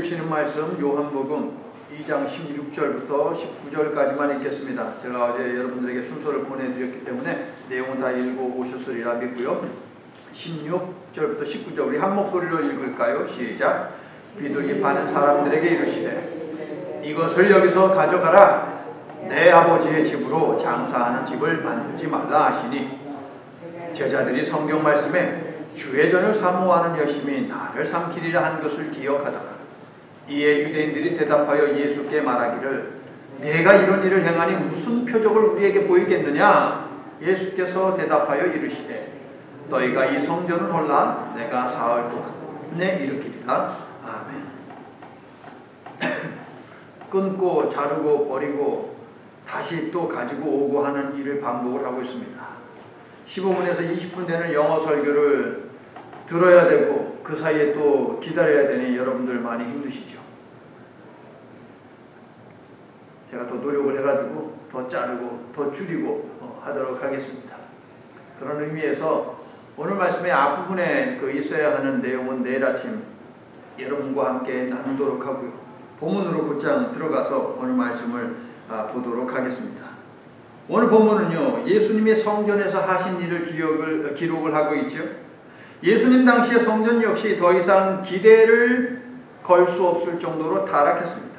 주시는 말씀 요한복음 2장 16절부터 19절까지만 읽겠습니다. 제가 어제 여러분들에게 순서를 보내드렸기 때문에 내용은 다 읽고 오셨으리라 믿고요. 16절부터 19절 우리 한 목소리로 읽을까요? 시작. 비둘기 파는 사람들에게 이르시되 이것을 여기서 가져가라. 내 아버지의 집으로 장사하는 집을 만들지 말라 하시니 제자들이 성경 말씀에 주의 전을 사모하는 여심이 나를 삼키리라 한 것을 기억하더라. 이에 유대인들이 대답하여 예수께 말하기를 내가 이런 일을 행하니 무슨 표적을 우리에게 보이겠느냐? 예수께서 대답하여 이르시되 너희가 이 성전을 헐라 내가 사흘 동안에 일으키리라. 아멘. 끊고 자르고 버리고 다시 또 가지고 오고 하는 일을 반복을 하고 있습니다. 15분에서 20분 되는 영어 설교를 들어야 되고 그 사이에 또 기다려야 되니 여러분들 많이 힘드시죠. 제가 더 노력을 해가지고 더 자르고 더 줄이고 하도록 하겠습니다. 그런 의미에서 오늘 말씀의 앞부분에 있어야 하는 내용은 내일 아침 여러분과 함께 나누도록 하고요. 본문으로 곧장 들어가서 오늘 말씀을 보도록 하겠습니다. 오늘 본문은요, 예수님이 성전에서 하신 일을 기록을 하고 있죠. 예수님 당시의 성전 역시 더 이상 기대를 걸 수 없을 정도로 타락했습니다.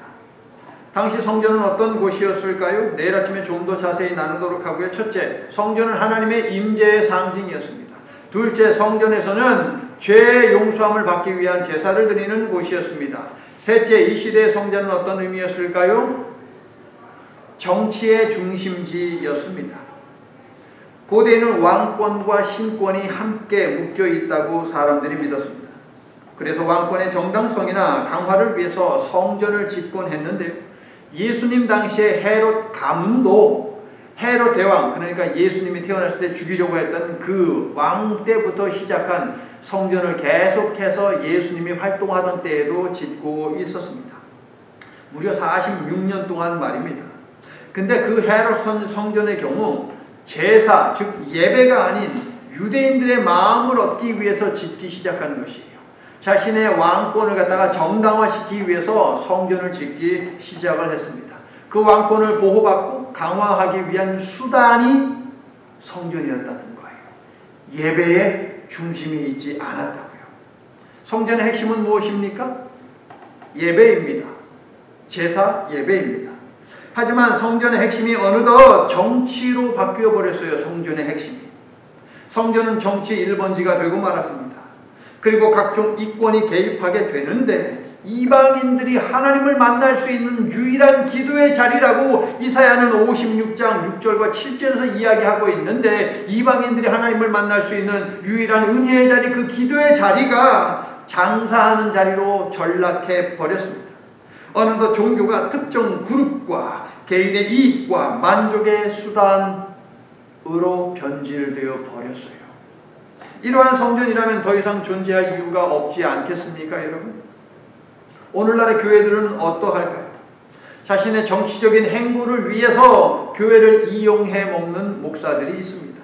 당시 성전은 어떤 곳이었을까요? 내일 아침에 좀 더 자세히 나누도록 하고요. 첫째, 성전은 하나님의 임재의 상징이었습니다. 둘째, 성전에서는 죄 용서함을 받기 위한 제사를 드리는 곳이었습니다. 셋째, 이 시대의 성전은 어떤 의미였을까요? 정치의 중심지였습니다. 고대에는 왕권과 신권이 함께 묶여 있다고 사람들이 믿었습니다. 그래서 왕권의 정당성이나 강화를 위해서 성전을 짓곤 했는데요. 예수님 당시에 헤롯 가문도 헤롯 대왕, 그러니까 예수님이 태어났을 때 죽이려고 했던 그 왕 때부터 시작한 성전을 계속해서 예수님이 활동하던 때에도 짓고 있었습니다. 무려 46년 동안 말입니다. 근데 그 헤롯 성전의 경우 제사, 즉 예배가 아닌 유대인들의 마음을 얻기 위해서 짓기 시작한 것이에요. 자신의 왕권을 갖다가 정당화시키기 위해서 성전을 짓기 시작을 했습니다. 그 왕권을 보호받고 강화하기 위한 수단이 성전이었다는 거예요. 예배에 중심이 있지 않았다고요. 성전의 핵심은 무엇입니까? 예배입니다. 제사 예배입니다. 하지만 성전의 핵심이 어느덧 정치로 바뀌어 버렸어요. 성전의 핵심이. 성전은 정치 1번지가 되고 말았습니다. 그리고 각종 이권이 개입하게 되는데 이방인들이 하나님을 만날 수 있는 유일한 기도의 자리라고 이사야는 56장 6절과 7절에서 이야기하고 있는데 이방인들이 하나님을 만날 수 있는 유일한 은혜의 자리, 그 기도의 자리가 장사하는 자리로 전락해 버렸습니다. 어느덧 종교가 특정 그룹과 개인의 이익과 만족의 수단으로 변질되어 버렸어요. 이러한 성전이라면 더 이상 존재할 이유가 없지 않겠습니까, 여러분? 오늘날의 교회들은 어떠할까요? 자신의 정치적인 행보를 위해서 교회를 이용해 먹는 목사들이 있습니다.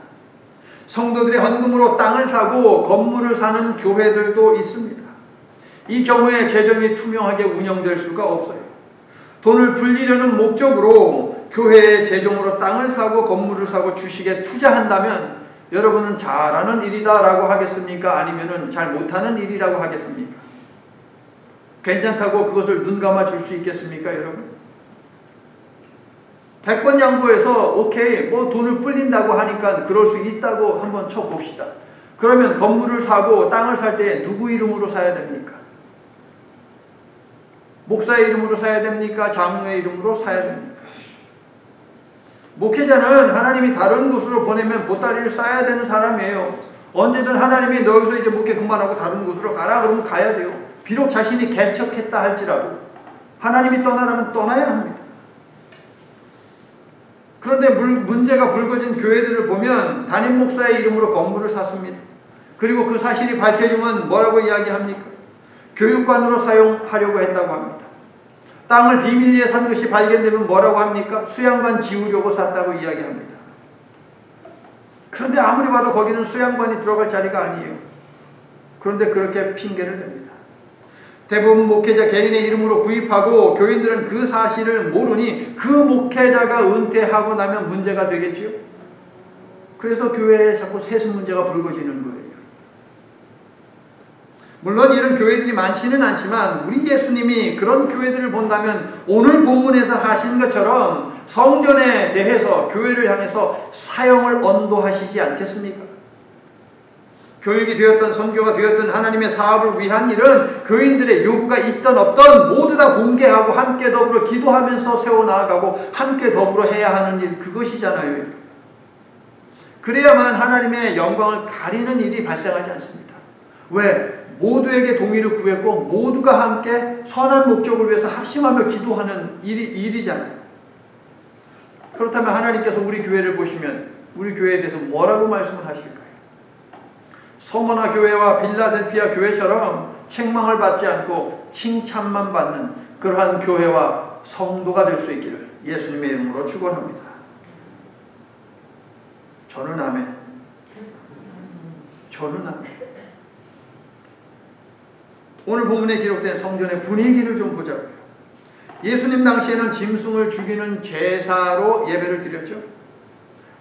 성도들의 헌금으로 땅을 사고 건물을 사는 교회들도 있습니다. 이 경우에 재정이 투명하게 운영될 수가 없어요. 돈을 불리려는 목적으로 교회의 재정으로 땅을 사고 건물을 사고 주식에 투자한다면 여러분은 잘하는 일이다라고 하겠습니까? 아니면은 잘 못하는 일이라고 하겠습니까? 괜찮다고 그것을 눈 감아 줄 수 있겠습니까, 여러분? 100번 양보해서 오케이, 돈을 불린다고 하니까 그럴 수 있다고 한번 쳐봅시다. 그러면 건물을 사고 땅을 살 때 누구 이름으로 사야 됩니까? 목사의 이름으로 사야 됩니까? 장로의 이름으로 사야 됩니까? 목회자는 하나님이 다른 곳으로 보내면 보따리를 싸야 되는 사람이에요. 언제든 하나님이 너 여기서 이제 목회 그만하고 다른 곳으로 가라 그러면 가야 돼요. 비록 자신이 개척했다 할지라도 하나님이 떠나라면 떠나야 합니다. 그런데 문제가 불거진 교회들을 보면 담임 목사의 이름으로 건물을 샀습니다. 그리고 그 사실이 밝혀지면 뭐라고 이야기합니까? 교육관으로 사용하려고 했다고 합니다. 땅을 비밀리에 산 것이 발견되면 뭐라고 합니까? 수양관 지으려고 샀다고 이야기합니다. 그런데 아무리 봐도 거기는 수양관이 들어갈 자리가 아니에요. 그런데 그렇게 핑계를 댑니다. 대부분 목회자 개인의 이름으로 구입하고 교인들은 그 사실을 모르니 그 목회자가 은퇴하고 나면 문제가 되겠지요. 그래서 교회에 자꾸 세습 문제가 불거지는 거예요. 물론 이런 교회들이 많지는 않지만 우리 예수님이 그런 교회들을 본다면 오늘 본문에서 하신 것처럼 성전에 대해서 교회를 향해서 사형을 언도하시지 않겠습니까? 교육이 되었던 선교가 되었던 하나님의 사업을 위한 일은 교인들의 요구가 있던 없던 모두 다 공개하고 함께 더불어 기도하면서 세워나가고 함께 더불어 해야 하는 일, 그것이잖아요. 그래야만 하나님의 영광을 가리는 일이 발생하지 않습니다. 왜? 모두에게 동의를 구했고 모두가 함께 선한 목적을 위해서 합심하며 기도하는 일이잖아요. 그렇다면 하나님께서 우리 교회를 보시면 우리 교회에 대해서 뭐라고 말씀을 하실까요? 서머나 교회와 빌라델피아 교회처럼 책망을 받지 않고 칭찬만 받는 그러한 교회와 성도가 될 수 있기를 예수님의 이름으로 축원합니다. 저는 아멘. 저는 아멘. 오늘 본문에 기록된 성전의 분위기를 좀 보자고요. 예수님 당시에는 짐승을 죽이는 제사로 예배를 드렸죠.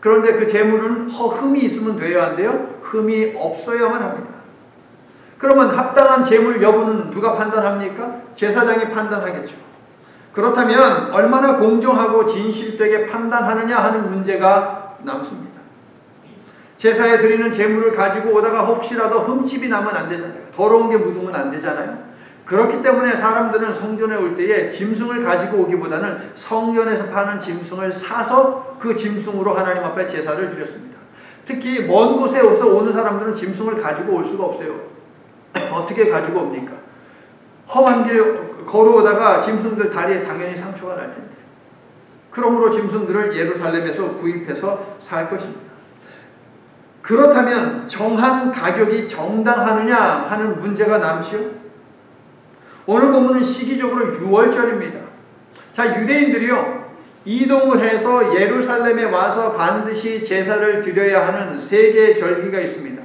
그런데 그 제물은 흠이 있으면 돼야 한대요. 흠이 없어야만 합니다. 그러면 합당한 제물 여부는 누가 판단합니까? 제사장이 판단하겠죠. 그렇다면 얼마나 공정하고 진실되게 판단하느냐 하는 문제가 남습니다. 제사에 드리는 제물을 가지고 오다가 혹시라도 흠집이 나면 안 되잖아요. 더러운 게 묻으면 안 되잖아요. 그렇기 때문에 사람들은 성전에 올 때에 짐승을 가지고 오기보다는 성전에서 파는 짐승을 사서 그 짐승으로 하나님 앞에 제사를 드렸습니다. 특히 먼 곳에서 오는 사람들은 짐승을 가지고 올 수가 없어요. 어떻게 가지고 옵니까? 험한 길 걸어오다가 짐승들 다리에 당연히 상처가 날 텐데. 그러므로 짐승들을 예루살렘에서 구입해서 살 것입니다. 그렇다면 정한 가격이 정당하느냐 하는 문제가 남지요. 오늘 본문은 시기적으로 6월절입니다. 자, 유대인들이요, 이동을 해서 예루살렘에 와서 반드시 제사를 드려야 하는 세 개의 절기가 있습니다.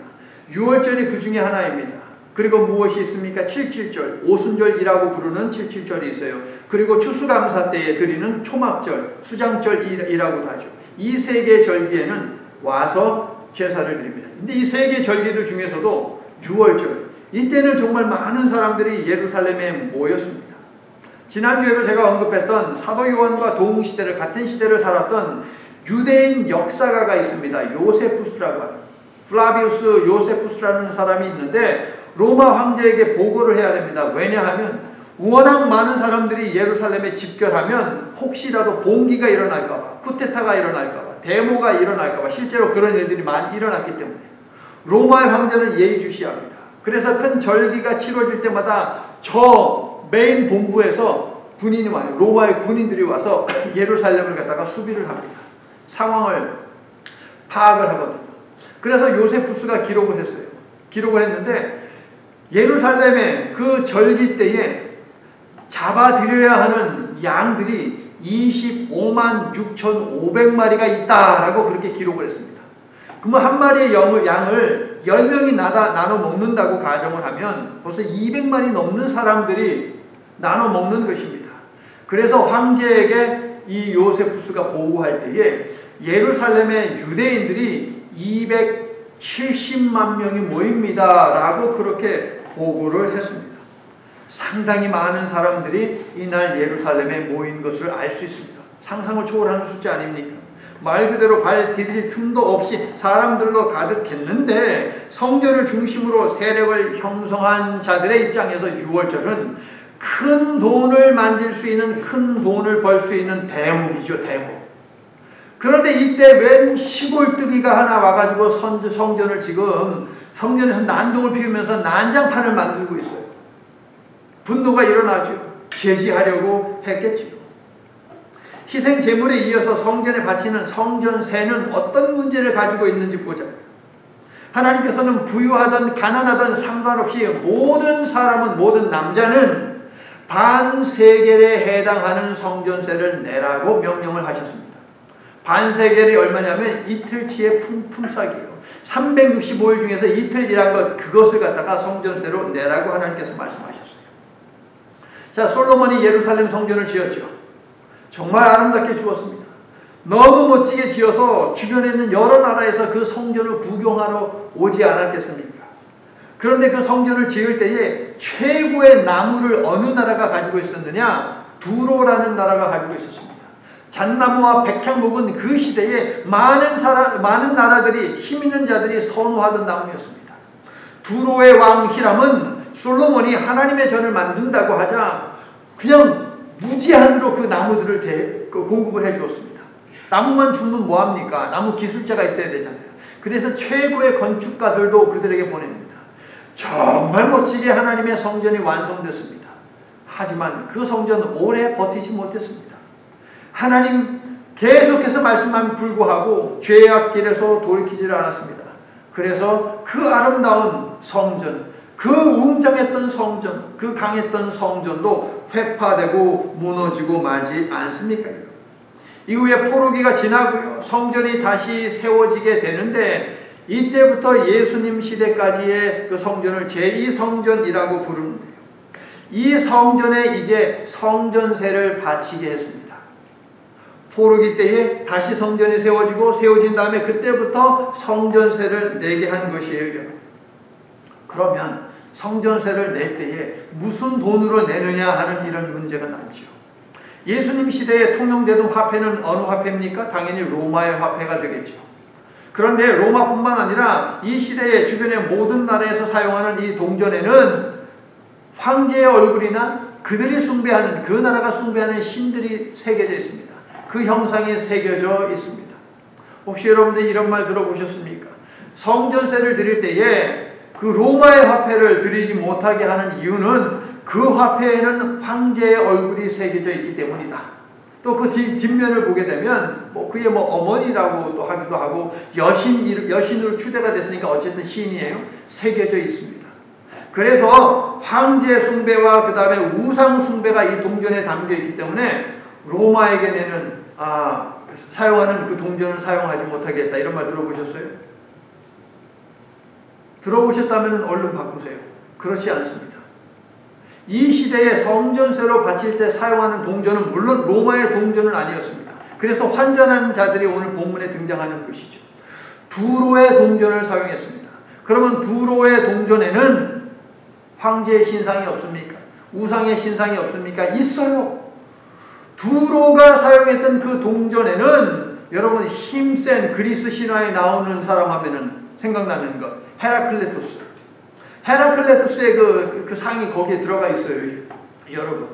6월절이 그 중에 하나입니다. 그리고 무엇이 있습니까? 칠칠절, 오순절이라고 부르는 칠칠절이 있어요. 그리고 추수감사 때에 드리는 초막절, 수장절이라고도 하죠. 이 세 개의 절기에는 와서 제사를 드립니다. 근데 이 세 개 절기들 중에서도 6월절, 이때는 정말 많은 사람들이 예루살렘에 모였습니다. 지난주에도 제가 언급했던 사도 요한과 동시대를, 같은 시대를 살았던 유대인 역사가가 있습니다. 요세푸스라고 하는, 플라비우스 요세푸스라는 사람이 있는데 로마 황제에게 보고를 해야 됩니다. 왜냐하면 워낙 많은 사람들이 예루살렘에 집결하면 혹시라도 봉기가 일어날까봐, 쿠데타가 일어날까봐, 데모가 일어날까봐, 실제로 그런 일들이 많이 일어났기 때문에 로마의 황제는 예의주시합니다. 그래서 큰 절기가 치러질 때마다 저 메인 본부에서 군인이 와요. 로마의 군인들이 와서 예루살렘을 갖다가 수비를 합니다. 상황을 파악을 하거든요. 그래서 요세푸스가 기록을 했어요. 기록을 했는데 예루살렘의 그 절기 때에 잡아들여야 하는 양들이 25만 6,500마리가 있다라고 그렇게 기록을 했습니다. 그러면 한 마리의 양을 10명이 나눠 먹는다고 가정을 하면 벌써 200마리 넘는 사람들이 나눠 먹는 것입니다. 그래서 황제에게 이 요세푸스가 보고할 때에 예루살렘의 유대인들이 270만 명이 모입니다 라고 그렇게 보고를 했습니다. 상당히 많은 사람들이 이날 예루살렘에 모인 것을 알 수 있습니다. 상상을 초월하는 숫자 아닙니까? 말 그대로 발 디딜 틈도 없이 사람들로 가득했는데 성전을 중심으로 세력을 형성한 자들의 입장에서 6월절은 큰 돈을 만질 수 있는, 큰 돈을 벌 수 있는 대목이죠. 대목. 그런데 이때 웬 시골뜨기가 하나 와가지고 성전을 지금 성전에서 난동을 피우면서 난장판을 만들고 있어요. 분노가 일어나죠. 제지하려고 했겠죠. 희생 제물에 이어서 성전에 바치는 성전세는 어떤 문제를 가지고 있는지 보자. 하나님께서는 부유하든 가난하든 상관없이 모든 사람은, 모든 남자는 반세겔에 해당하는 성전세를 내라고 명령을 하셨습니다. 반세겔이 얼마냐면 이틀치의 품삯이에요. 365일 중에서 이틀 일한 것, 그것을 갖다가 성전세로 내라고 하나님께서 말씀하셨어요. 자, 솔로몬이 예루살렘 성전을 지었죠. 정말 아름답게 지었습니다. 너무 멋지게 지어서 주변에 있는 여러 나라에서 그 성전을 구경하러 오지 않았겠습니까? 그런데 그 성전을 지을 때에 최고의 나무를 어느 나라가 가지고 있었느냐? 두로라는 나라가 가지고 있었습니다. 잣나무와 백향목은 그 시대에 많은 나라들이, 힘 있는 자들이 선호하던 나무였습니다. 두로의 왕 히람은 솔로몬이 하나님의 전을 만든다고 하자 그냥 무제한으로 그 나무들을 공급을 해 주었습니다. 나무만 주면 뭐합니까? 나무 기술자가 있어야 되잖아요. 그래서 최고의 건축가들도 그들에게 보냅니다. 정말 멋지게 하나님의 성전이 완성됐습니다. 하지만 그 성전은 오래 버티지 못했습니다. 하나님 계속해서 말씀만 불구하고 죄악 길에서 돌이키지를 않았습니다. 그래서 그 아름다운 성전, 그 웅장했던 성전, 그 강했던 성전도 회파되고 무너지고 말지 않습니까? 이후에 포로기가 지나고요. 성전이 다시 세워지게 되는데 이때부터 예수님 시대까지의 그 성전을 제2성전이라고 부르는데요. 이 성전에 이제 성전세를 바치게 했습니다. 포로기 때에 다시 성전이 세워진 다음에 그때부터 성전세를 내게 한 것이에요. 그러면 성전세를 낼 때에 무슨 돈으로 내느냐 하는 이런 문제가 남죠. 예수님 시대에 통용되던 화폐는 어느 화폐입니까? 당연히 로마의 화폐가 되겠죠. 그런데 로마뿐만 아니라 이 시대의 주변의 모든 나라에서 사용하는 이 동전에는 황제의 얼굴이나 그들이 숭배하는, 그 나라가 숭배하는 신들이 새겨져 있습니다. 그 형상이 새겨져 있습니다. 혹시 여러분들 이런 말 들어보셨습니까? 성전세를 드릴 때에 그 로마의 화폐를 드리지 못하게 하는 이유는 그 화폐에는 황제의 얼굴이 새겨져 있기 때문이다. 또 그 뒷면을 보게 되면 그게 어머니라고 또 하기도 하고 여신으로 추대가 됐으니까 어쨌든 시인이에요. 새겨져 있습니다. 그래서 황제 숭배와 그 다음에 우상 숭배가 이 동전에 담겨 있기 때문에 로마에게 내는 사용하는 그 동전을 사용하지 못하게 했다. 이런 말 들어보셨어요? 들어보셨다면 얼른 바꾸세요. 그렇지 않습니다. 이 시대에 성전세로 바칠 때 사용하는 동전은 물론 로마의 동전은 아니었습니다. 그래서 환전하는 자들이 오늘 본문에 등장하는 것이죠. 두로의 동전을 사용했습니다. 그러면 두로의 동전에는 황제의 신상이 없습니까? 우상의 신상이 없습니까? 있어요. 두로가 사용했던 그 동전에는 여러분 힘센 그리스 신화에 나오는 사람 하면은 생각나는 것, 헤라클레토스. 헤라클레토스의 그 상이 거기에 들어가 있어요, 여러분.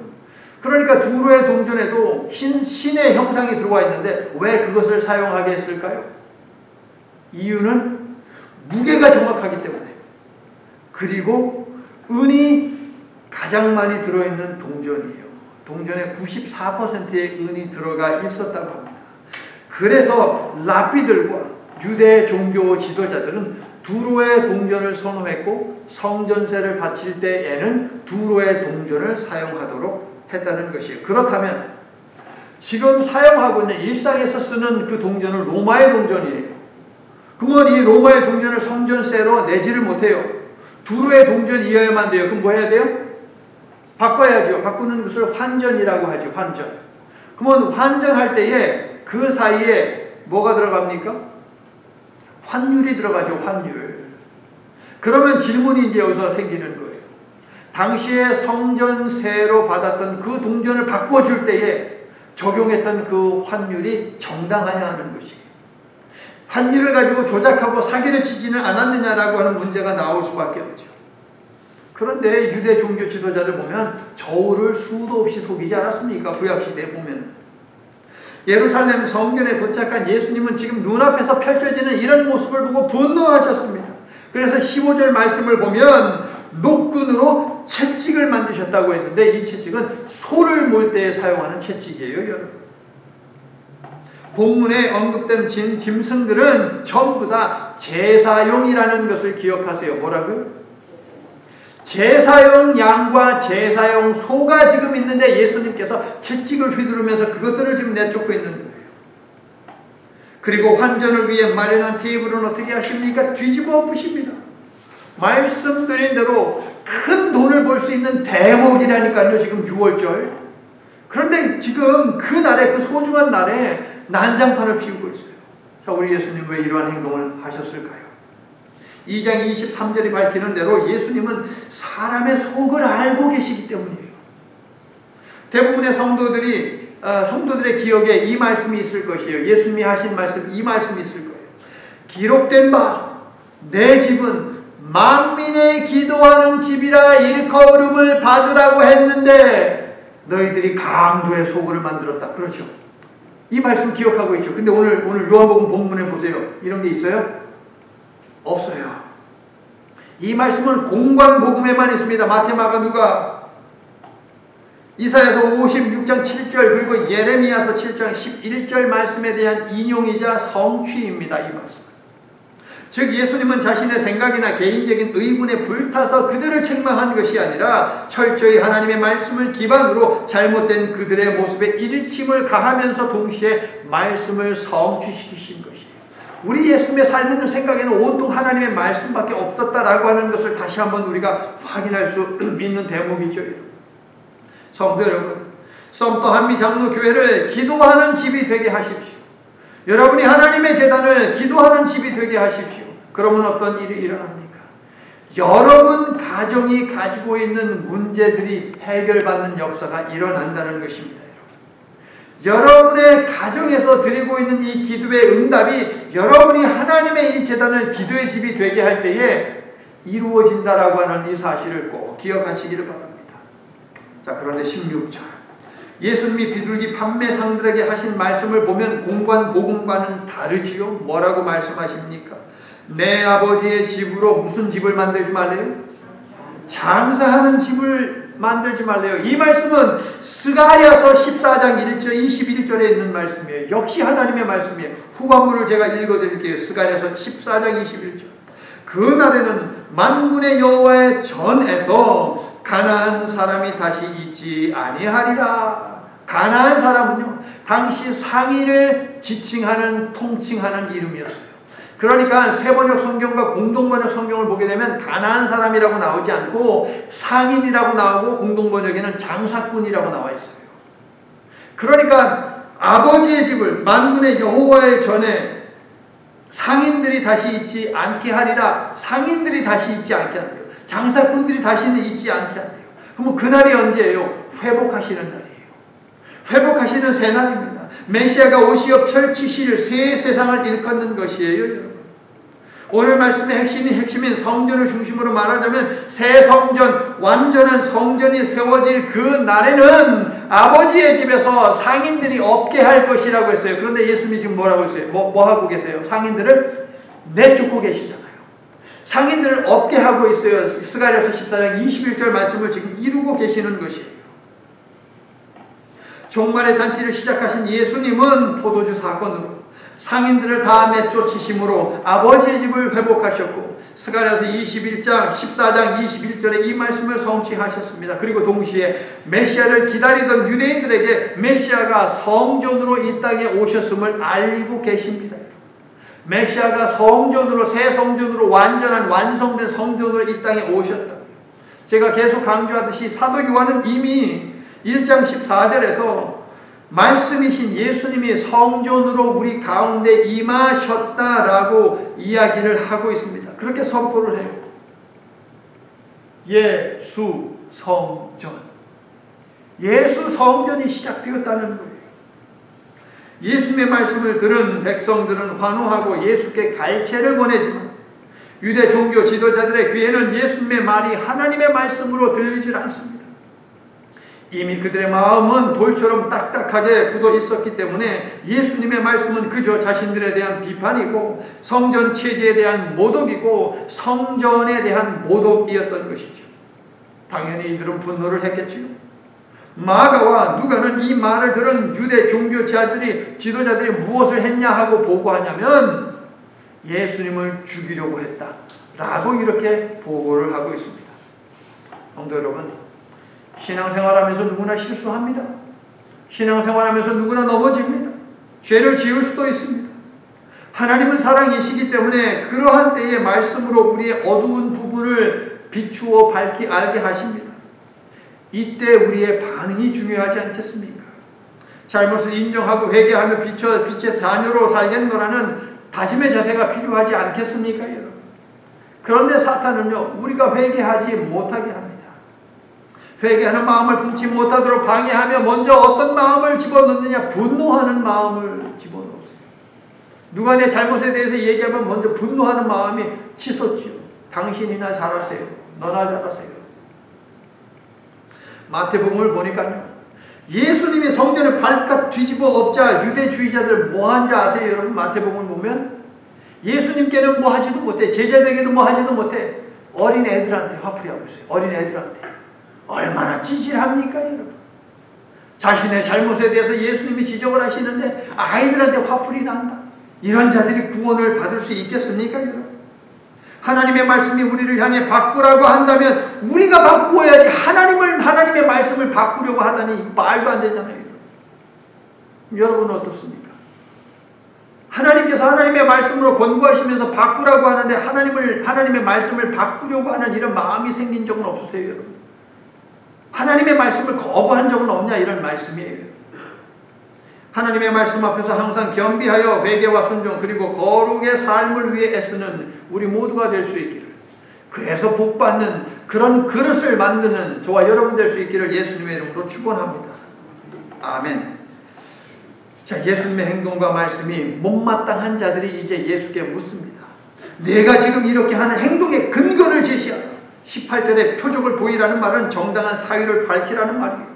그러니까 두로의 동전에도 신의 형상이 들어와 있는데 왜 그것을 사용하게 했을까요? 이유는 무게가 정확하기 때문에. 그리고 은이 가장 많이 들어있는 동전이에요. 동전에 94%의 은이 들어가 있었다고 합니다. 그래서 랍비들과 유대 종교 지도자들은 두로의 동전을 선호했고 성전세를 바칠 때에는 두로의 동전을 사용하도록 했다는 것이에요. 그렇다면 지금 사용하고 있는 일상에서 쓰는 그 동전은 로마의 동전이에요. 그러면 이 로마의 동전을 성전세로 내지를 못해요. 두로의 동전이어야만 돼요. 그럼 뭐 해야 돼요? 바꿔야죠. 바꾸는 것을 환전이라고 하죠. 환전. 그러면 환전할 때에 그 사이에 뭐가 들어갑니까? 환율이 들어가죠. 환율. 그러면 질문이 이제 여기서 생기는 거예요. 당시에 성전세로 받았던 그 동전을 바꿔줄 때에 적용했던 그 환율이 정당하냐 하는 것이에요. 환율을 가지고 조작하고 사기를 치지는 않았느냐라고 하는 문제가 나올 수밖에 없죠. 그런데 유대 종교 지도자를 보면 저울을 수도 없이 속이지 않았습니까? 구약시대에 보면. 예루살렘 성전에 도착한 예수님은 지금 눈앞에서 펼쳐지는 이런 모습을 보고 분노하셨습니다. 그래서 15절 말씀을 보면 녹근으로 채찍을 만드셨다고 했는데 이 채찍은 소를 몰 때에 사용하는 채찍이에요, 여러분. 본문에 언급된 짐승들은 전부 다 제사용이라는 것을 기억하세요. 뭐라고요? 제사용 양과 제사용 소가 지금 있는데 예수님께서 채찍을 휘두르면서 그것들을 지금 내쫓고 있는 거예요. 그리고 환전을 위해 마련한 테이블은 어떻게 하십니까? 뒤집어 엎으십니다. 말씀드린 대로 큰 돈을 벌 수 있는 대목이라니까요. 지금 6월절. 그런데 지금 그 날에, 그 소중한 날에 난장판을 피우고 있어요. 자, 우리 예수님 왜 이러한 행동을 하셨을까요? 2장 23절이 밝히는 대로 예수님은 사람의 속을 알고 계시기 때문이에요. 대부분의 성도들의 기억에 이 말씀이 있을 것이에요. 예수님이 하신 말씀, 이 말씀이 있을 거예요. 기록된 바 내 집은 만민의 기도하는 집이라 일컬음을 받으라고 했는데 너희들이 강도의 소굴을 만들었다. 그렇죠. 이 말씀 기억하고 있죠. 근데 오늘 요한복음 본문에 보세요. 이런 게 있어요? 없어요. 이 말씀은 공관복음에만 있습니다. 마태, 마가, 누가, 이사야서 56장 7절 그리고 예레미야서 7장 11절 말씀에 대한 인용이자 성취입니다. 이 말씀. 즉 예수님은 자신의 생각이나 개인적인 의문에 불타서 그들을 책망한 것이 아니라 철저히 하나님의 말씀을 기반으로 잘못된 그들의 모습에 일침을 가하면서 동시에 말씀을 성취시키신 것이에요. 우리 예수님의 삶의 생각에는 온통 하나님의 말씀밖에 없었다라고 하는 것을 다시 한번 우리가 확인할 수 있는 대목이죠. 성도 여러분, 썸터 한미 장로교회를 기도하는 집이 되게 하십시오. 여러분이 하나님의 제단을 기도하는 집이 되게 하십시오. 그러면 어떤 일이 일어납니까? 여러분 가정이 가지고 있는 문제들이 해결받는 역사가 일어난다는 것입니다. 여러분의 가정에서 드리고 있는 이 기도의 응답이 여러분이 하나님의 이 제단을 기도의 집이 되게 할 때에 이루어진다라고 하는 이 사실을 꼭 기억하시기를 바랍니다. 자, 그런데 16절 예수님이 비둘기 판매상들에게 하신 말씀을 보면 공관복음과는 다르지요. 뭐라고 말씀하십니까? 내 아버지의 집으로 무슨 집을 만들지 말래요? 장사하는 집을 만들지 말래요. 이 말씀은 스가랴서 14장 1절 21절에 있는 말씀이에요. 역시 하나님의 말씀이에요. 후반부를 제가 읽어드릴게요. 스가랴서 14장 21절. 그 날에는 만군의 여호와의 전에서 가나안 사람이 다시 있지 아니하리라. 가나안 사람은요, 당시 상인을 지칭하는, 통칭하는 이름이었어요. 그러니까 세번역 성경과 공동번역 성경을 보게 되면 가나안 사람이라고 나오지 않고 상인이라고 나오고 공동번역에는 장사꾼이라고 나와 있어요. 그러니까 아버지의 집을 만군의 여호와의 전에 상인들이 다시 있지 않게 하리라. 상인들이 다시 있지 않게 한대요. 장사꾼들이 다시는 있지 않게 한대요. 그럼 그날이 언제예요? 회복하시는 날이에요. 회복하시는 새날입니다. 메시아가 오시어 펼치실 새 세상을 일컫는 것이에요. 여러분. 오늘 말씀의 핵심인 성전을 중심으로 말하자면 새 성전, 완전한 성전이 세워질 그 날에는 아버지의 집에서 상인들이 없게 할 것이라고 했어요. 그런데 예수님이 지금 뭐라고 했어요? 뭐 하고 계세요? 상인들을 내쫓고 계시잖아요. 상인들을 없게 하고 있어요. 스가랴서 14장 21절 말씀을 지금 이루고 계시는 것이에요. 종말의 잔치를 시작하신 예수님은 포도주 사건으로 상인들을 다 내쫓으심으로 아버지의 집을 회복하셨고 스가랴서 21장 14장 21절에 이 말씀을 성취하셨습니다. 그리고 동시에 메시아를 기다리던 유대인들에게 메시아가 성전으로 이 땅에 오셨음을 알리고 계십니다. 메시아가 성전으로, 새 성전으로, 완전한 완성된 성전으로 이 땅에 오셨다. 제가 계속 강조하듯이 사도 요한은 이미 1장 14절에서 말씀이신 예수님이 성전으로 우리 가운데 임하셨다라고 이야기를 하고 있습니다. 그렇게 선포를 해요. 예수 성전. 예수 성전이 시작되었다는 거예요. 예수님의 말씀을 들은 백성들은 환호하고 예수께 갈채를 보내지만 유대 종교 지도자들의 귀에는 예수님의 말이 하나님의 말씀으로 들리질 않습니다. 이미 그들의 마음은 돌처럼 딱딱하게 굳어 있었기 때문에 예수님의 말씀은 그저 자신들에 대한 비판이고 성전 체제에 대한 모독이고 성전에 대한 모독이었던 것이죠. 당연히 이들은 분노를 했겠지요. 마가와 누가는 이 말을 들은 유대 종교 지도자들이 무엇을 했냐 하고 보고하냐면 예수님을 죽이려고 했다라고 이렇게 보고를 하고 있습니다. 성도 여러분, 신앙생활하면서 누구나 실수합니다. 신앙생활하면서 누구나 넘어집니다. 죄를 지을 수도 있습니다. 하나님은 사랑이시기 때문에 그러한 때의 말씀으로 우리의 어두운 부분을 비추어 밝히 알게 하십니다. 이때 우리의 반응이 중요하지 않겠습니까? 잘못을 인정하고 회개하며 빛의 자녀로 살겠노라는 다짐의 자세가 필요하지 않겠습니까, 여러분? 그런데 사탄은요, 우리가 회개하지 못하게 합니다. 회개하는 마음을 품지 못하도록 방해하며 먼저 어떤 마음을 집어넣느냐? 분노하는 마음을 집어넣으세요. 누가 내 잘못에 대해서 얘기하면 먼저 분노하는 마음이 치솟지요. 당신이나 잘하세요. 너나 잘하세요. 마태복음을 보니까요, 예수님이 성전을 발칵 뒤집어 엎자 유대주의자들 뭐한지 아세요, 여러분? 마태복음을 보면 예수님께는 뭐 하지도 못해, 제자들에게도 뭐 하지도 못해, 어린 애들한테 화풀이하고 있어요. 어린 애들한테. 얼마나 찌질합니까, 여러분? 자신의 잘못에 대해서 예수님이 지적을 하시는데 아이들한테 화풀이 난다. 이런 자들이 구원을 받을 수 있겠습니까, 여러분? 하나님의 말씀이 우리를 향해 바꾸라고 한다면 우리가 바꾸어야지, 하나님의 말씀을 바꾸려고 하다니 말도 안 되잖아요. 여러분은 어떻습니까? 하나님께서 하나님의 말씀으로 권고하시면서 바꾸라고 하는데 하나님의 말씀을 바꾸려고 하는 이런 마음이 생긴 적은 없으세요, 여러분? 하나님의 말씀을 거부한 적은 없냐, 이런 말씀이에요. 하나님의 말씀 앞에서 항상 겸비하여 회개와 순종 그리고 거룩의 삶을 위해 애쓰는 우리 모두가 될 수 있기를, 그래서 복받는 그런 그릇을 만드는 저와 여러분 될 수 있기를 예수님의 이름으로 축원합니다. 아멘. 자, 예수님의 행동과 말씀이 못마땅한 자들이 이제 예수께 묻습니다. 내가 지금 이렇게 하는 행동의 근거를 제시하라. 18절에 표적을 보이라는 말은 정당한 사유를 밝히라는 말이에요.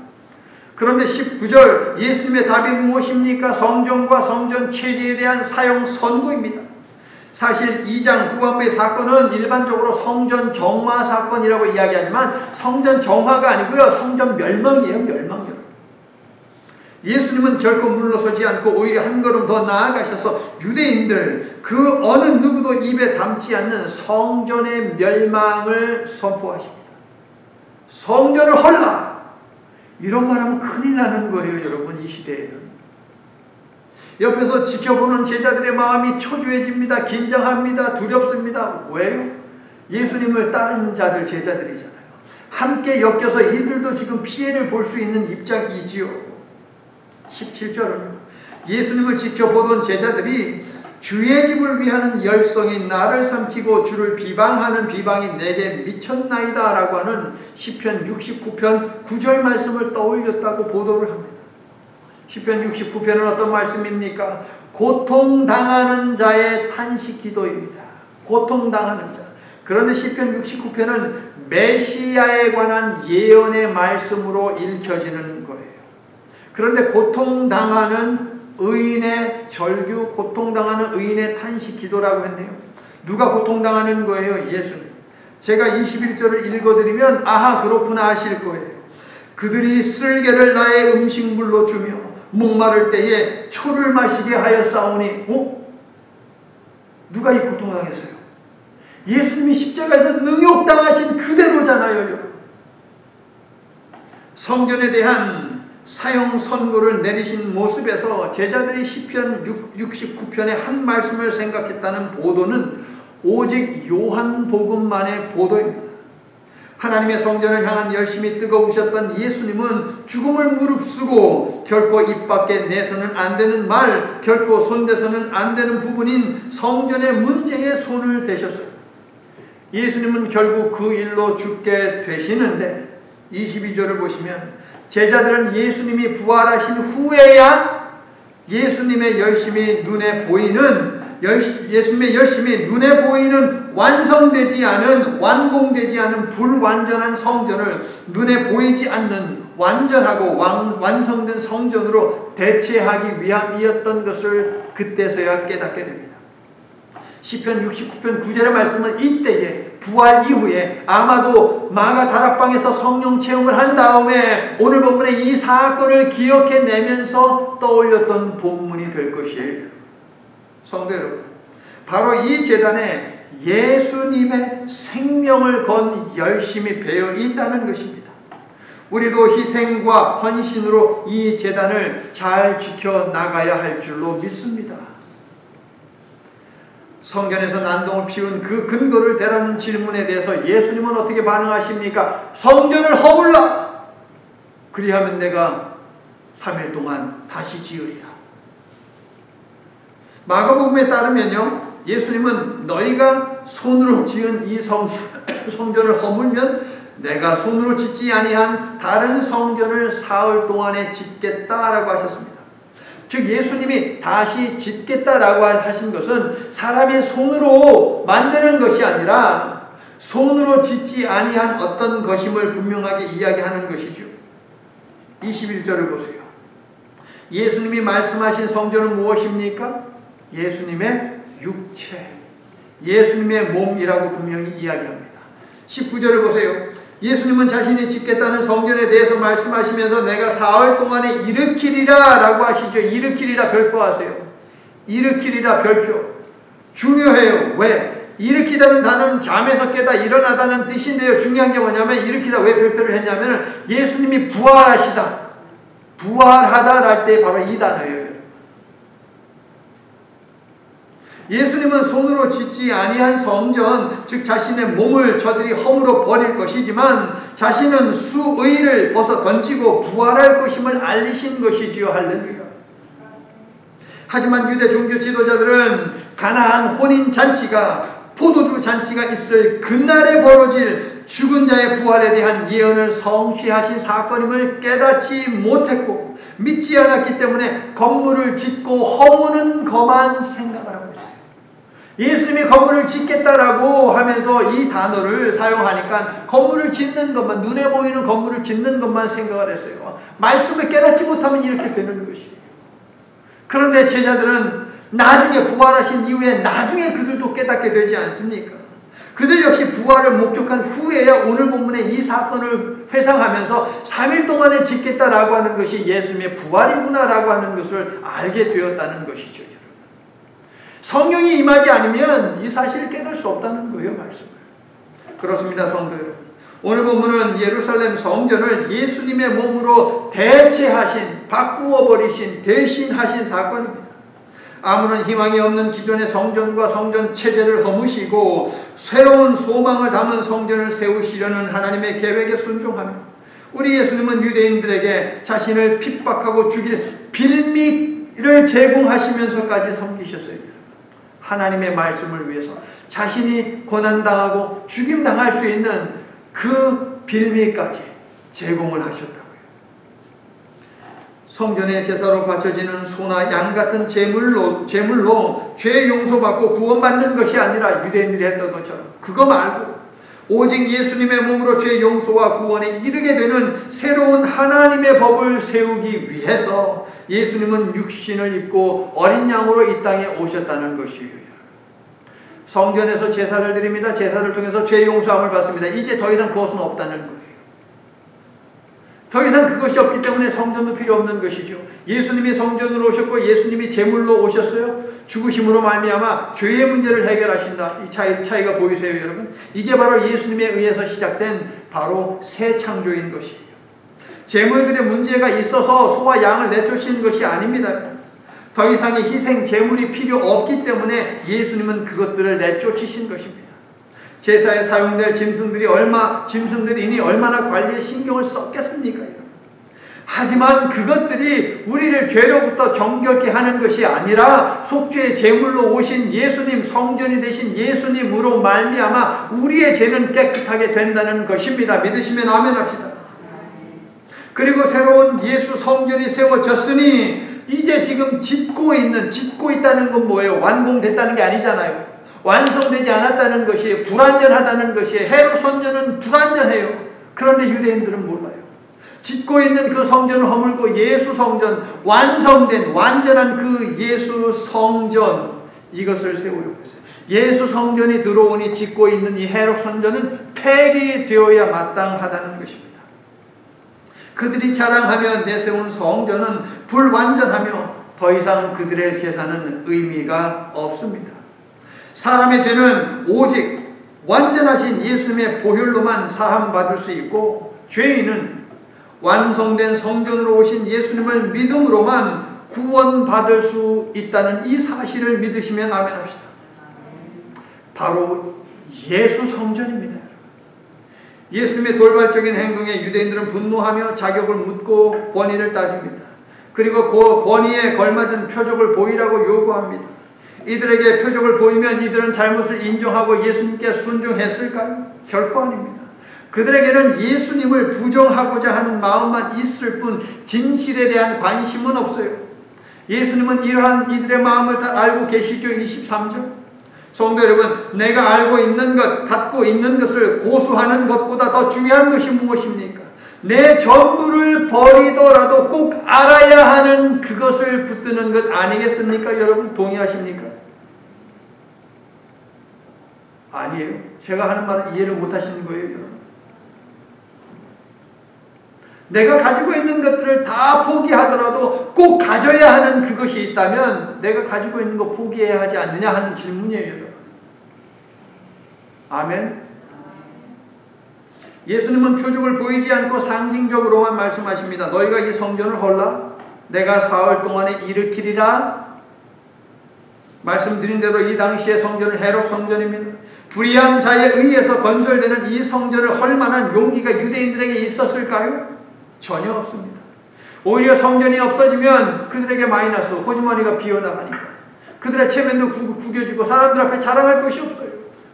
그런데 19절 예수님의 답이 무엇입니까? 성전과 성전 체제에 대한 사형 선고입니다. 사실 2장 후반부의 사건은 일반적으로 성전 정화 사건이라고 이야기하지만 성전 정화가 아니고요, 성전 멸망이에요. 멸망. 예수님은 결코 물러서지 않고 오히려 한 걸음 더 나아가셔서 유대인들 그 어느 누구도 입에 담지 않는 성전의 멸망을 선포하십니다. 성전을 헐라! 이런 말하면 큰일 나는 거예요, 여러분. 이 시대에는. 옆에서 지켜보는 제자들의 마음이 초조해집니다. 긴장합니다. 두렵습니다. 왜요? 예수님을 따르는 자들, 제자들이잖아요. 함께 엮여서 이들도 지금 피해를 볼 수 있는 입장이지요. 17절은요, 예수님을 지켜보던 제자들이 주의 집을 위하는 열성이 나를 삼키고 주를 비방하는 비방이 내게 미쳤나이다 라고 하는 시편 69편 9절 말씀을 떠올렸다고 보도를 합니다. 시편 69편은 어떤 말씀입니까? 고통당하는 자의 탄식 기도입니다. 고통당하는 자. 그런데 시편 69편은 메시아에 관한 예언의 말씀으로 읽혀지는 거예요. 그런데 고통당하는 의인의 절규, 고통당하는 의인의 탄식 기도라고 했네요. 누가 고통당하는 거예요? 예수님. 제가 21절을 읽어드리면 아하 그렇구나 하실 거예요. 그들이 쓸개를 나의 음식물로 주며 목마를 때에 초를 마시게 하였사오니, 누가 이 고통당했어요? 예수님이 십자가에서 능욕당하신 그대로잖아요, 여러분. 성전에 대한 사형 선고를 내리신 모습에서 제자들이 시편 69편의 한 말씀을 생각했다는 보도는 오직 요한복음만의 보도입니다. 하나님의 성전을 향한 열심이 뜨거우셨던 예수님은 죽음을 무릅쓰고 결코 입 밖에 내서는 안 되는 말, 결코 손대서는 안 되는 부분인 성전의 문제에 손을 대셨어요. 예수님은 결국 그 일로 죽게 되시는데 22절을 보시면 제자들은 예수님이 부활하신 후에야 예수님의 열심이 눈에 보이는 완성되지 않은, 완공되지 않은 불완전한 성전을 눈에 보이지 않는 완전하고 완성된 성전으로 대체하기 위함이었던 것을 그때서야 깨닫게 됩니다. 시편 69편 9절의 말씀은 이때에 부활 이후에 아마도 마가 다락방에서 성령 체험을 한 다음에 오늘 본문의 이 사건을 기억해내면서 떠올렸던 본문이 될 것이에요. 성도 여러분, 바로 이 제단에 예수님의 생명을 건 열심이 배어 있다는 것입니다. 우리도 희생과 헌신으로 이 제단을 잘 지켜나가야 할 줄로 믿습니다. 성전에서 난동을 피운 그 근거를 대라는 질문에 대해서 예수님은 어떻게 반응하십니까? 성전을 허물라! 그리하면 내가 3일 동안 다시 지으리라. 마가복음에 따르면요, 예수님은 너희가 손으로 지은 이 성전을 허물면 내가 손으로 짓지 아니한 다른 성전을 사흘 동안에 짓겠다라고 하셨습니다. 즉 예수님이 다시 짓겠다라고 하신 것은 사람의 손으로 만드는 것이 아니라 손으로 짓지 아니한 어떤 것임을 분명하게 이야기하는 것이죠. 21절을 보세요. 예수님이 말씀하신 성전은 무엇입니까? 예수님의 육체, 예수님의 몸이라고 분명히 이야기합니다. 19절을 보세요. 예수님은 자신이 짓겠다는 성전에 대해서 말씀하시면서 내가 사흘 동안에 일으키리라 라고 하시죠. 일으키리라 별표하세요. 일으키리라 별표. 중요해요. 왜? 일으키다는 단어는 잠에서 깨다 일어나다는 뜻인데요. 중요한 게 뭐냐면 일으키다 왜 별표를 했냐면 예수님이 부활하시다, 부활하다 할 때 바로 이 단어예요. 예수님은 손으로 짓지 아니한 성전, 즉 자신의 몸을 저들이 허물어 버릴 것이지만 자신은 수의를 벗어 던지고 부활할 것임을 알리신 것이지요. 할렐루야. 하지만 유대 종교 지도자들은 가나안 혼인잔치가, 포도주 잔치가 있을 그날에 벌어질 죽은 자의 부활에 대한 예언을 성취하신 사건임을 깨닫지 못했고 믿지 않았기 때문에 건물을 짓고 허무는 것만 생각을 하고 있어요. 예수님이 건물을 짓겠다라고 하면서 이 단어를 사용하니까 건물을 짓는 것만, 눈에 보이는 건물을 짓는 것만 생각을 했어요. 말씀을 깨닫지 못하면 이렇게 되는 것이에요. 그런데 제자들은 나중에 부활하신 이후에 나중에 그들도 깨닫게 되지 않습니까? 그들 역시 부활을 목격한 후에야 오늘 본문의 이 사건을 회상하면서 3일 동안에 짓겠다라고 하는 것이 예수님의 부활이구나라고 하는 것을 알게 되었다는 것이죠. 성령이 임하지 않으면 이 사실을 깨달을 수 없다는 거예요. 말씀을. 그렇습니다. 성도 여러분. 오늘 본문은 예루살렘 성전을 예수님의 몸으로 대체하신, 바꾸어 버리신, 대신하신 사건입니다. 아무런 희망이 없는 기존의 성전과 성전 체제를 허무시고 새로운 소망을 담은 성전을 세우시려는 하나님의 계획에 순종하며 우리 예수님은 유대인들에게 자신을 핍박하고 죽일 빌미를 제공하시면서까지 섬기셨어요. 하나님의 말씀을 위해서 자신이 고난당하고 죽임당할 수 있는 그 빌미까지 제공을 하셨다고요. 성전의 제사로 바쳐지는 소나 양 같은 제물로 죄 용서받고 구원받는 것이 아니라 유대인들이 했던 것처럼 그거 말고 오직 예수님의 몸으로 죄 용서와 구원에 이르게 되는 새로운 하나님의 법을 세우기 위해서 예수님은 육신을 입고 어린 양으로 이 땅에 오셨다는 것이에요. 성전에서 제사를 드립니다. 제사를 통해서 죄 용서함을 받습니다. 이제 더 이상 그것은 없다는 거예요. 더 이상 그것이 없기 때문에 성전도 필요 없는 것이죠. 예수님이 성전으로 오셨고 예수님이 제물로 오셨어요. 죽으심으로 말미암아 죄의 문제를 해결하신다. 이 차이가 보이세요, 여러분? 이게 바로 예수님에 의해서 시작된 바로 새 창조인 것이에요. 제물들의 문제가 있어서 소와 양을 내쫓으신 것이 아닙니다. 더 이상의 희생 제물이 필요 없기 때문에 예수님은 그것들을 내쫓으신 것입니다. 제사에 사용될 짐승들이 얼마나 관리에 신경을 썼겠습니까? 여러분? 하지만 그것들이 우리를 죄로부터 정결케 하는 것이 아니라 속죄의 제물로 오신 예수님, 성전이 되신 예수님으로 말미암아 우리의 죄는 깨끗하게 된다는 것입니다. 믿으시면 아멘 합시다. 그리고 새로운 예수 성전이 세워졌으니 이제 지금 짓고 있다는 건 뭐예요? 완공됐다는 게 아니잖아요. 완성되지 않았다는 것이 불완전하다는 것이 헤롯 성전은 불완전해요. 그런데 유대인들은 몰라요. 짓고 있는 그 성전을 허물고 예수 성전, 완성된 완전한 그 예수 성전 이것을 세우려고 했어요. 예수 성전이 들어오니 짓고 있는 이 헤롯 성전은 폐기되어야 마땅하다는 것입니다. 그들이 자랑하며 내세운 성전은 불완전하며 더 이상 그들의 제사는 의미가 없습니다. 사람의 죄는 오직 완전하신 예수님의 보혈로만 사함받을 수 있고 죄인은 완성된 성전으로 오신 예수님을 믿음으로만 구원받을 수 있다는 이 사실을 믿으시면 아멘 합시다. 바로 예수 성전입니다. 예수님의 돌발적인 행동에 유대인들은 분노하며 자격을 묻고 권위를 따집니다. 그리고 그 권위에 걸맞은 표적을 보이라고 요구합니다. 이들에게 표적을 보이면 이들은 잘못을 인정하고 예수님께 순종했을까요? 결코 아닙니다. 그들에게는 예수님을 부정하고자 하는 마음만 있을 뿐 진실에 대한 관심은 없어요. 예수님은 이러한 이들의 마음을 다 알고 계시죠. 23절. 성도 여러분, 내가 알고 있는 것, 갖고 있는 것을 고수하는 것보다 더 중요한 것이 무엇입니까? 내 전부를 버리더라도 꼭 알아야 하는 그것을 붙드는 것 아니겠습니까? 여러분 동의하십니까? 아니에요. 제가 하는 말을 이해를 못 하시는 거예요, 여러분. 내가 가지고 있는 것들을 다 포기하더라도 꼭 가져야 하는 그것이 있다면 내가 가지고 있는 거 포기해야 하지 않느냐 하는 질문이에요, 여러분. 아멘. 예수님은 표적을 보이지 않고 상징적으로만 말씀하십니다. 너희가 이 성전을 헐라 내가 사흘 동안에 일으키리라. 말씀드린 대로 이 당시의 성전은 헤롯 성전입니다. 불의한 자에 의해서 건설되는 이 성전을 헐 만한 용기가 유대인들에게 있었을까요? 전혀 없습니다. 오히려 성전이 없어지면 그들에게 마이너스, 호주머니가 비어나가니까 그들의 체면도 구겨지고 사람들 앞에 자랑할 것이 없어요.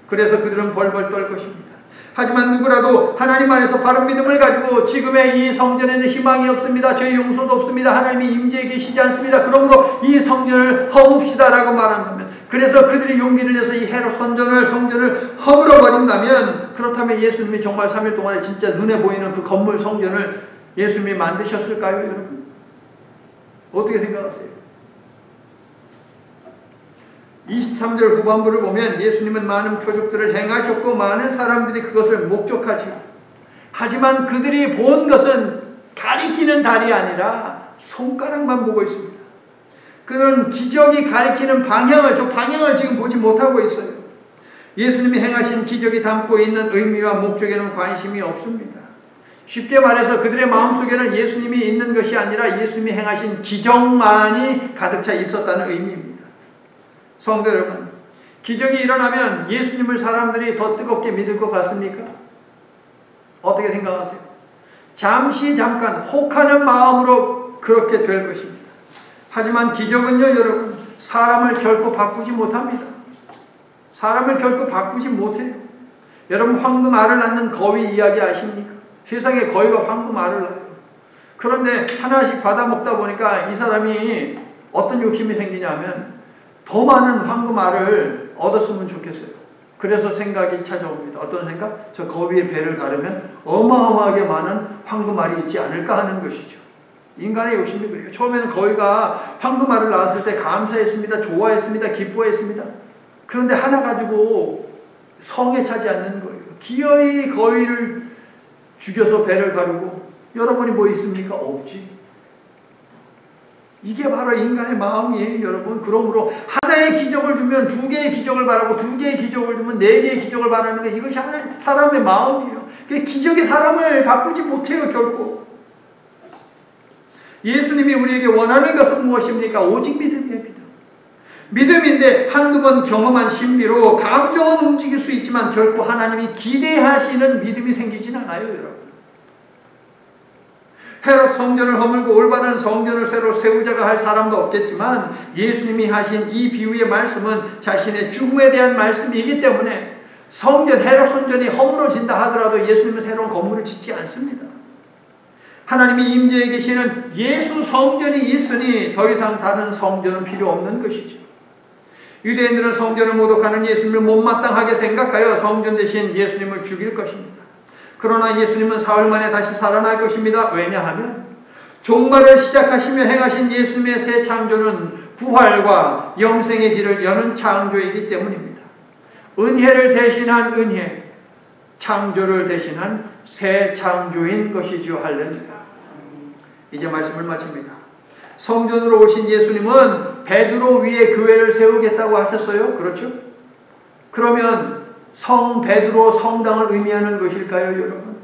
그래서 그들은 벌벌 떨 것입니다. 하지만 누구라도 하나님 안에서 바른 믿음을 가지고 지금의 이 성전에는 희망이 없습니다. 죄의 용서도 없습니다. 하나님이 임재해 계시지 않습니다. 그러므로 이 성전을 허뭅시다라고 말한다면, 그래서 그들이 용기를 내서 이 헤롯 성전을 허물어 버린다면, 그렇다면 예수님이 정말 3일 동안에 진짜 눈에 보이는 그 건물 성전을 예수님이 만드셨을까요, 여러분? 어떻게 생각하세요? 23절 후반부를 보면 예수님은 많은 표적들을 행하셨고 많은 사람들이 그것을 목격하지요. 하지만 그들이 본 것은 가리키는 달이 아니라 손가락만 보고 있습니다. 그들은 기적이 가리키는 방향을 지금 보지 못하고 있어요. 예수님이 행하신 기적이 담고 있는 의미와 목적에는 관심이 없습니다. 쉽게 말해서 그들의 마음속에는 예수님이 있는 것이 아니라 예수님이 행하신 기적만이 가득 차 있었다는 의미입니다. 성도 여러분, 기적이 일어나면 예수님을 사람들이 더 뜨겁게 믿을 것 같습니까? 어떻게 생각하세요? 잠깐 혹하는 마음으로 그렇게 될 것입니다. 하지만 기적은요, 여러분, 사람을 결코 바꾸지 못합니다. 사람을 결코 바꾸지 못해요. 여러분, 황금알을 낳는 거위 이야기 아십니까? 세상에 거위가 황금알을 낳아요. 그런데 하나씩 받아 먹다 보니까 이 사람이 어떤 욕심이 생기냐면 더 많은 황금알을 얻었으면 좋겠어요. 그래서 생각이 찾아옵니다. 어떤 생각? 저 거위의 배를 가르면 어마어마하게 많은 황금알이 있지 않을까 하는 것이죠. 인간의 욕심이 그래요. 처음에는 거위가 황금알을 낳았을 때 감사했습니다. 좋아했습니다. 기뻐했습니다. 그런데 하나 가지고 성에 차지 않는 거예요. 기어이 거위를 죽여서 배를 가르고 여러분이 뭐 있습니까? 없지. 이게 바로 인간의 마음이에요, 여러분. 그러므로 하나의 기적을 주면 2개의 기적을 바라고 2개의 기적을 주면 4개의 기적을 바라는 게 이것이 사람의 마음이에요. 기적이 사람을 바꾸지 못해요, 결코. 예수님이 우리에게 원하는 것은 무엇입니까? 오직 믿음이에요, 믿음. 믿음인데 한두 번 경험한 신비로 감정은 움직일 수 있지만 결코 하나님이 기대하시는 믿음이 생기진 않아요, 여러분. 헤롯 성전을 허물고 올바른 성전을 새로 세우자가 할 사람도 없겠지만 예수님이 하신 이 비유의 말씀은 자신의 죽음에 대한 말씀이기 때문에 헤롯 성전이 허물어진다 하더라도 예수님은 새로운 건물을 짓지 않습니다. 하나님이 임재해 계시는 예수 성전이 있으니 더 이상 다른 성전은 필요 없는 것이죠. 유대인들은 성전을 모독하는 예수님을 못마땅하게 생각하여 성전 대신 예수님을 죽일 것입니다. 그러나 예수님은 사흘 만에 다시 살아날 것입니다. 왜냐하면 종말을 시작하시며 행하신 예수님의 새 창조는 부활과 영생의 길을 여는 창조이기 때문입니다. 은혜를 대신한 은혜, 창조를 대신한 새 창조인 것이죠. 할렐루야. 이제 말씀을 마칩니다. 성전으로 오신 예수님은 베드로 위에 교회를 세우겠다고 하셨어요. 그렇죠? 그러면 성 베드로 성당을 의미하는 것일까요, 여러분?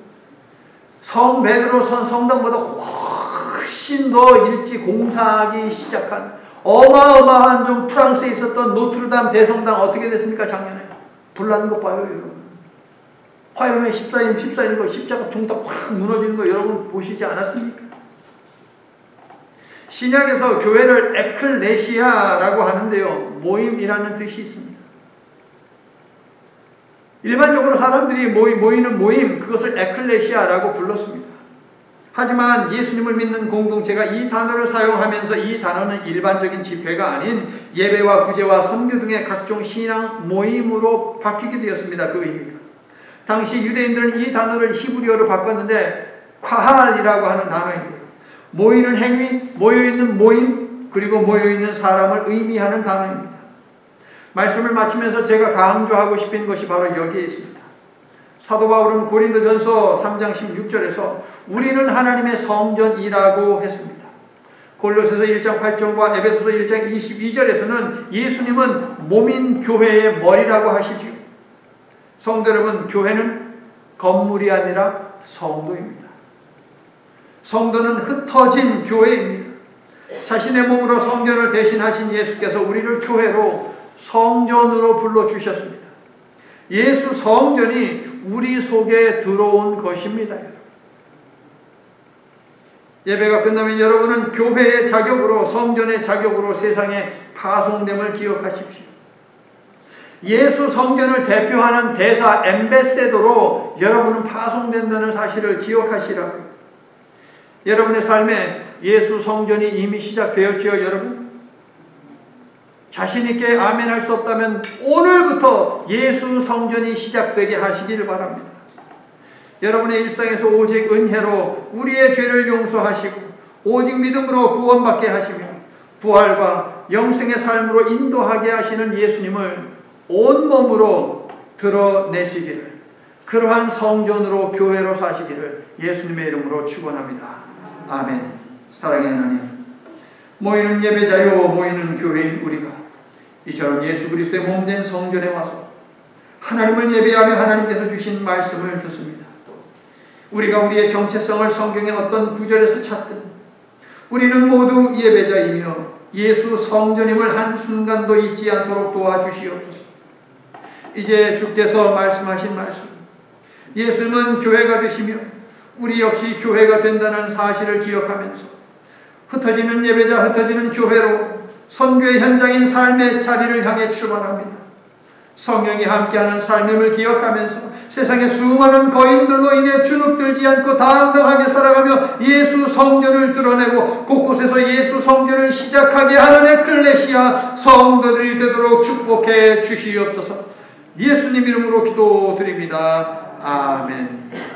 성 베드로 성당보다 훨씬 더 일찍 공사하기 시작한 어마어마한 좀 프랑스에 있었던 노트르담 대성당 어떻게 됐습니까, 작년에? 불나는 거 봐요, 여러분. 화염의 14인 거 십자가 둥다 확 무너지는 거 여러분 보시지 않았습니까? 신약에서 교회를 에클레시아라고 하는데요, 모임이라는 뜻이 있습니다. 일반적으로 사람들이 모이는 모임, 그것을 에클레시아라고 불렀습니다. 하지만 예수님을 믿는 공동체가 이 단어를 사용하면서 이 단어는 일반적인 집회가 아닌 예배와 구제와 선교 등의 각종 신앙 모임으로 바뀌게 되었습니다. 그 의미가. 당시 유대인들은 이 단어를 히브리어로 바꿨는데 콰할이라고 하는 단어인데요, 모이는 행위, 모여있는 모임, 그리고 모여있는 사람을 의미하는 단어입니다. 말씀을 마치면서 제가 강조하고 싶은 것이 바로 여기에 있습니다. 사도 바울은 고린도전서 3장 16절에서 우리는 하나님의 성전이라고 했습니다. 골로새서 1장 8절과 에베소서 1장 22절에서는 예수님은 몸인 교회의 머리라고 하시지요. 성도 여러분, 교회는 건물이 아니라 성도입니다. 성도는 흩어진 교회입니다. 자신의 몸으로 성전을 대신하신 예수께서 우리를 교회로 성전으로 불러주셨습니다. 예수 성전이 우리 속에 들어온 것입니다. 예배가 끝나면 여러분은 교회의 자격으로, 성전의 자격으로 세상에 파송됨을 기억하십시오. 예수 성전을 대표하는 대사 엠베세더로 여러분은 파송된다는 사실을 기억하시라고요. 여러분의 삶에 예수 성전이 이미 시작되었지요, 여러분? 자신있게 아멘 할 수 없다면 오늘부터 예수 성전이 시작되게 하시길 바랍니다. 여러분의 일상에서 오직 은혜로 우리의 죄를 용서하시고 오직 믿음으로 구원받게 하시며 부활과 영생의 삶으로 인도하게 하시는 예수님을 온몸으로 드러내시기를, 그러한 성전으로 교회로 사시기를 예수님의 이름으로 축원합니다. 아멘. 사랑의 하나님, 모이는 예배자요 모이는 교회인 우리가 이처럼 예수 그리스도의 몸된 성전에 와서 하나님을 예배하며 하나님께서 주신 말씀을 듣습니다. 우리가 우리의 정체성을 성경의 어떤 구절에서 찾든 우리는 모두 예배자이며 예수 성전임을 한순간도 잊지 않도록 도와주시옵소서. 이제 주께서 말씀하신 말씀, 예수님은 교회가 되시며 우리 역시 교회가 된다는 사실을 기억하면서 흩어지는 예배자, 흩어지는 교회로 선교의 현장인 삶의 자리를 향해 출발합니다. 성령이 함께하는 삶임을 기억하면서 세상의 수많은 거인들로 인해 주눅들지 않고 당당하게 살아가며 예수 성전을 드러내고 곳곳에서 예수 성전을 시작하게 하는 에클레시아 성도들이 되도록 축복해 주시옵소서. 예수님 이름으로 기도드립니다. 아멘.